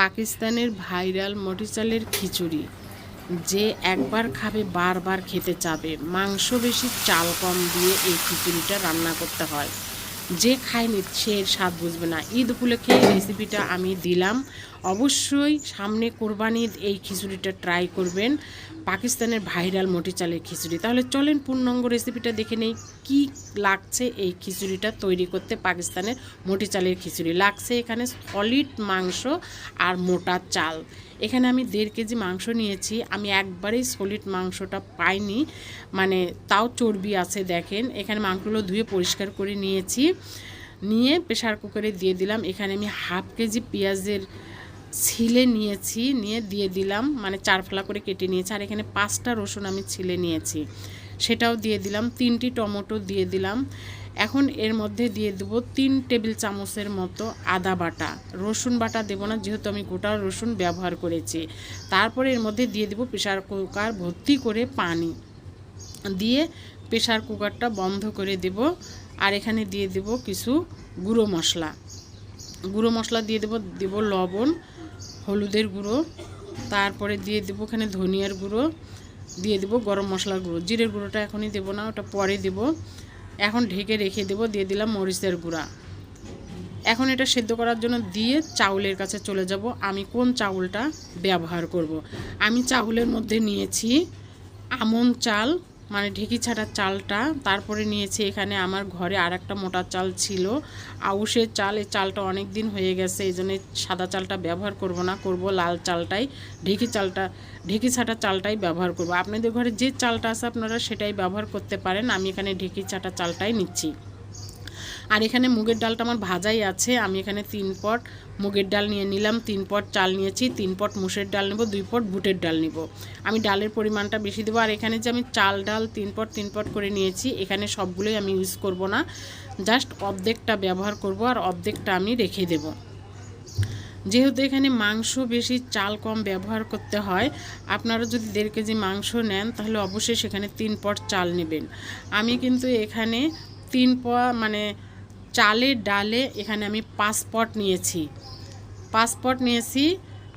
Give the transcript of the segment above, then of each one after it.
পাকিস্তানের ভাইরাল মটির চালের খিচুড়ি যে একবার খাবে বারবার খেতে চাবে। মাংস বেশি চাল কম দিয়ে এই খিচুড়িটা রান্না করতে হয়। যে খায়নি সে স্বাদ বুঝবে না। ঈদ উপলক্ষে রেসিপিটা আমি দিলাম, অবশ্যই সামনে কোরবানি ঈদ এই খিচুড়িটা ট্রাই করবেন, পাকিস্তানের ভাইরাল মটির চালের খিচুড়ি। তাহলে চলেন পূর্ণাঙ্গ রেসিপিটা দেখে নেই কি লাগছে এই খিচুড়িটা তৈরি করতে। পাকিস্তানের মটির চালের খিচুড়ি লাগছে এখানে সলিড মাংস আর মোটা চাল। এখানে আমি 1.5 কেজি মাংস নিয়েছি। আমি একবারেই সলিড মাংসটা পাইনি, মানে তাও চর্বি আছে। দেখেন এখানে মাংসগুলো ধুয়ে পরিষ্কার করে নিয়েছি, নিয়ে প্রেশার কুকারে দিয়ে দিলাম। এখানে আমি 1/2 কেজি পেঁয়াজের ছিলে নিয়েছি, নিয়ে দিয়ে দিলাম, মানে 4 ফালা করে কেটে নিয়েছি। আর এখানে 5টা রসুন আমি ছিলে নিয়েছি, সেটাও দিয়ে দিলাম। 3টি টমেটো দিয়ে দিলাম। এখন এর মধ্যে দিয়ে দেবো 3 টেবিল চামচের মতো আদা বাটা। রসুন বাটা দেবো না, যেহেতু আমি গোটা রসুন ব্যবহার করেছি। তারপরে এর মধ্যে দিয়ে দেবো প্রেশার কুকার ভর্তি করে পানি দিয়ে প্রেশার কুকারটা বন্ধ করে দেব। আর এখানে দিয়ে দেব কিছু গুঁড়ো মশলা দিয়ে দেব লবণ, হলুদের গুঁড়ো, তারপরে দিয়ে দেবো এখানে ধনিয়ার গুঁড়ো, দিয়ে দেবো গরম মশলার গুঁড়ো। জিরের গুঁড়োটা এখনই দেবো না, ওটা পরে দেব। এখন ঢেকে রেখে দেব। দিয়ে দিলাম মরিচের গুঁড়া। এখন এটা সেদ্ধ করার জন্য দিয়ে চাউলের কাছে চলে যাব। আমি কোন চাউলটা ব্যবহার করব। আমি চাউলের মধ্যে নিয়েছি আমন চাল, মানে ঢেকি ছাড়া চালটা। তারপরে নিয়েছি এখানে আমার ঘরে আর একটা মোটা চাল ছিল, আউশের চাল। এই চালটা অনেক দিন হয়ে গেছে, এই জন্য সাদা চালটা ব্যবহার করব না, করব লাল চালটাই, ঢেকি ছাটা চালটাই ব্যবহার করব। আপনাদের ঘরে যে চালটা আছে আপনারা সেটাই ব্যবহার করতে পারেন। আমি এখানে ঢেকি ছাটা চালটাই নিচ্ছি। আর এখানে মুগের ডালটা আমার ভাজাই আছে। আমি এখানে 3 পট মুগের ডাল নিয়ে নিলাম, 3 পট চাল নিয়েছি, 3 পট মুসের ডাল নেব, 2 পট বুটের ডাল নেব। আমি ডালের পরিমাণটা বেশি দেবো। আর এখানে যে আমি চাল ডাল 3 পট করে নিয়েছি, এখানে সবগুলোই আমি ইউজ করব না, জাস্ট অর্ধেকটা ব্যবহার করব আর অর্ধেকটা আমি রেখে দেব। যেহেতু এখানে মাংস বেশি চাল কম ব্যবহার করতে হয়, আপনারা যদি 1.5 কেজি মাংস নেন তাহলে অবশ্যই সেখানে 3 পট চাল নেবেন। আমি কিন্তু এখানে 3 পট, মানে চালের ডালে এখানে আমি 5 পট নিয়েছি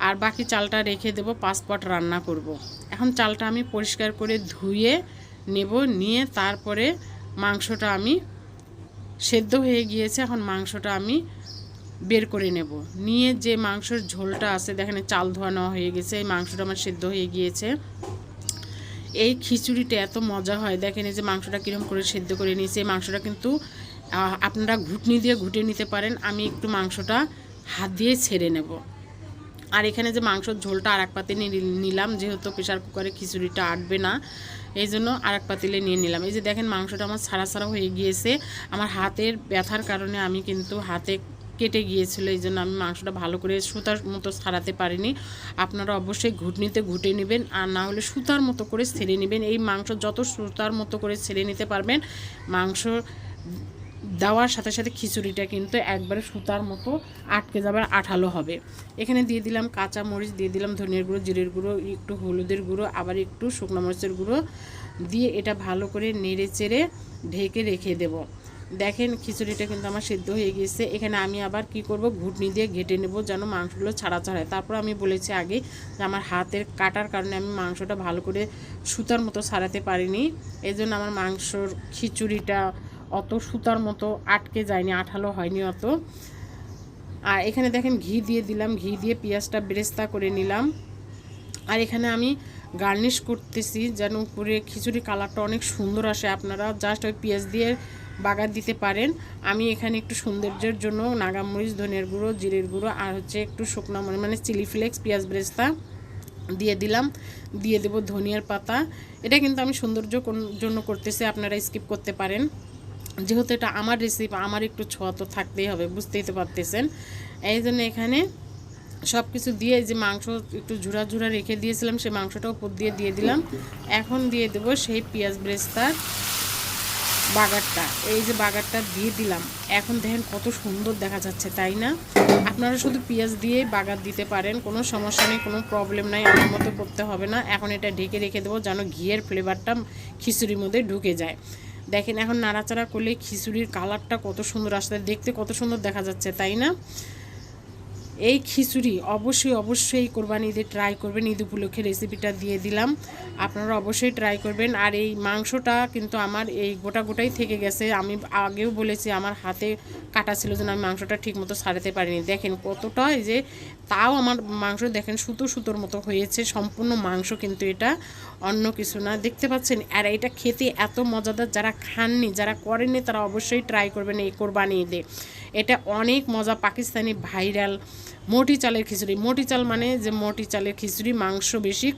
আর বাকি চালটা রেখে দেব, 5 পট রান্না করব। এখন চালটা আমি পরিষ্কার করে ধুয়ে নেব, নিয়ে তারপরে মাংসটা আমি সেদ্ধ হয়ে গিয়েছে, এখন মাংসটা আমি বের করে নেব। নিয়ে যে মাংসের ঝোলটা আছে, দেখেন চাল ধোয়ানো হয়ে গেছে, এই মাংসটা আমার সেদ্ধ হয়ে গিয়েছে। এই খিচুড়িটা এত মজা হয়, দেখেন এই যে মাংসটা কীরকম করে সেদ্ধ করে নিয়েছি। এই মাংসটা কিন্তু আপনারা ঘুটনি দিয়ে ঘুটে নিতে পারেন। আমি একটু মাংসটা হাত দিয়ে ছেড়ে নেব। আর এখানে যে মাংসর ঝোলটা আর এক পাতিলে নিলাম, যেহেতু প্রেশার কুকারে খিচুড়িটা আটবে না, এই জন্য আর এক পাতিলে নিয়ে নিলাম। এই যে দেখেন মাংসটা আমার ছাড়া হয়ে গিয়েছে। আমার হাতের ব্যথার কারণে আমি কিন্তু হাতে কেটে গিয়েছিল, এই জন্য আমি মাংসটা ভালো করে সুতার মতো ছাড়াতে পারিনি। আপনারা অবশ্যই ঘুটনিতে ঘুটে নেবেন, আর না হলে সুতার মতো করে ছেড়ে নেবেন। এই মাংস যত সুতার মতো করে ছেড়ে নিতে পারবেন, মাংস দেওয়ার সাথে সাথে খিচুড়িটা কিন্তু একবারে সুতার মতো আটকে যাবে, আঠালো হবে। এখানে দিয়ে দিলাম কাঁচা মরিচ, দিয়ে দিলাম ধনিয়ার গুঁড়ো, জিরের গুঁড়ো, একটু হলুদের গুঁড়ো, আবার একটু শুকনো মরিচের গুঁড়ো দিয়ে এটা ভালো করে নেড়ে চেড়ে ঢেকে রেখে দেব। দেখেন খিচুড়িটা কিন্তু আমার সিদ্ধ হয়ে গিয়েছে। এখানে আমি আবার কি করব, ঘুটনি দিয়ে ঘেটে নেব যেন মাংসগুলো ছাড়ায়। তারপর আমি বলেছি আগে যে আমার হাতের কাটার কারণে আমি মাংসটা ভালো করে সুতার মতো ছাড়াতে পারিনি, এই জন্য আমার মাংসর খিচুড়িটা অত সুতার মতো আটকে যায়নি, আঠালো হয়নি অত। আর এখানে দেখেন ঘি দিয়ে দিলাম, ঘি দিয়ে পেঁয়াজটা বেরেস্তা করে নিলাম। আর এখানে আমি গার্নিশ করতেছি যেন উপরে খিচুড়ি কালারটা অনেক সুন্দর আসে। আপনারা জাস্ট ওই পেঁয়াজ দিয়ে বাগার দিতে পারেন। আমি এখানে একটু সৌন্দর্যের জন্য নাগামরিচ, ধনিয়ার গুঁড়ো, জিরের গুঁড়ো আর হচ্ছে একটু শুকনো মরিচ, মানে চিলি ফ্লেক্স, পেঁয়াজ বেরেস্তা দিয়ে দিলাম। দিয়ে দেব ধনিয়ার পাতা। এটা কিন্তু আমি সৌন্দর্য জন্য করতেছি, আপনারা স্কিপ করতে পারেন। যেহেতু এটা আমার রেসিপি, আমার একটু ছোঁয়া তো থাকতেই হবে, বুঝতেই তো পারতেছেন। এই জন্য এখানে সব কিছু দিয়ে, যে মাংস একটু ঝুরা রেখে দিয়েছিলাম, সেই মাংসটা উপর দিয়ে দিলাম। এখন দিয়ে দেবো সেই পেঁয়াজ বেরেস্তার বাগারটা। এই যে বাগারটা দিয়ে দিলাম। এখন দেখেন কত সুন্দর দেখা যাচ্ছে, তাই না? আপনারা শুধু পেঁয়াজ দিয়ে বাগার দিতে পারেন, কোনো সমস্যা নেই, কোনো প্রবলেম নাই, আমার মতো করতে হবে না। এখন এটা ঢেকে রেখে দেবো যেন ঘিয়ের ফ্লেভারটা খিচুড়ির মধ্যে ঢুকে যায়। দেখেন এখন নাড়াচাড়া করলে খিচুড়ির কালারটা কত সুন্দর আসছে, দেখতে কত সুন্দর দেখা যাচ্ছে, তাই না? এই খিচুড়ি অবশ্যই কোরবানি ঈদে ট্রাই করবেন। ঈদ উপলক্ষে রেসিপিটা দিয়ে দিলাম, আপনারা অবশ্যই ট্রাই করবেন। আর এই মাংসটা কিন্তু আমার এই গোটাই থেকে গেছে। আমি আগেও বলেছি আমার হাতে কাটা ছিল যেন আমি মাংসটা ঠিকমতো ছাড়াতে পারিনি। দেখেন কতটা, এই যে তাও আমার মাংস দেখেন সুতোর মতো হয়েছে। সম্পূর্ণ মাংস কিন্তু এটা, অন্য কিছু না, দেখতে পাচ্ছেন। আর এটা খেতে এত মজাদার, যারা খাননি, যারা করেননি, তারা অবশ্যই ট্রাই করবেন এই কোরবানি ঈদে। এটা অনেক মজা, পাকিস্তানি ভাইরাল মোটি চালের খিচুড়ি। মোটি চাল মানে যে মোটি চালের খিচুড়ি, মাংস বেশি,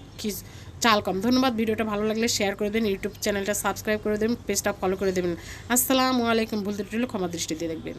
চাল কম। ধন্যবাদ। ভিডিওটা ভালো লাগলে শেয়ার করে দেবেন, ইউটিউব চ্যানেলটা সাবস্ক্রাইব করে দেবেন, পেজটা ফলো করে দেবেন। আসসালামু আলাইকুম। ভুলতে টুলে ক্ষমা দৃষ্টিতে দেখবেন।